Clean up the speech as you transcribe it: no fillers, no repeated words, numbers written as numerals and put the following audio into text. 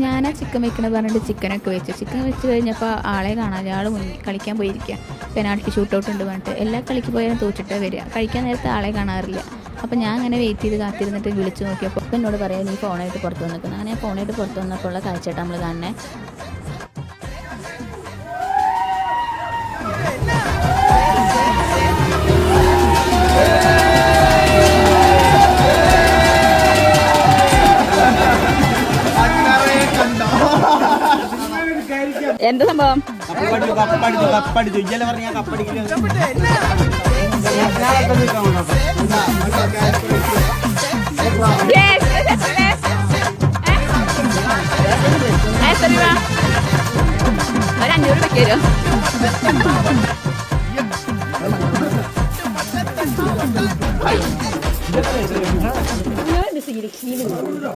ഞാൻ ആ ചിക്കൻ വെക്കണ പറഞ്ഞിട്ട് ചിക്കനൊക്കെ വെച്ചു. ചിക്കൻ വെച്ച് കഴിഞ്ഞപ്പോൾ ആളെ കാണാതെ ആൾ കളിക്കാൻ പോയിരിക്കുക. പെനാൾട്ടി ഷൂട്ടൗട്ട് ഉണ്ട് പറഞ്ഞിട്ട് എല്ലാ കളിക്ക് പോയാലും തോച്ചിട്ടേ വരിക. കഴിക്കാൻ നേരത്തെ ആളെ കാണാറില്ല. അപ്പോൾ ഞാൻ അങ്ങനെ വെയിറ്റ് ചെയ്ത് കാത്തിരുന്നിട്ട് വിളിച്ചു നോക്കിയപ്പോൾ എന്നോട് പറയാം നീ ഫോണായിട്ട് പുറത്ത് വന്നിരിക്കുന്നത്. അങ്ങനെ ഫോണായിട്ട് പുറത്ത് വന്നപ്പോൾ ഉള്ള കാഴ്ചയായിട്ട് നമ്മൾ കാണണേ. എന്താ സംഭവം? ഒരു 500 രൂപയ്ക്ക് തരുമോ?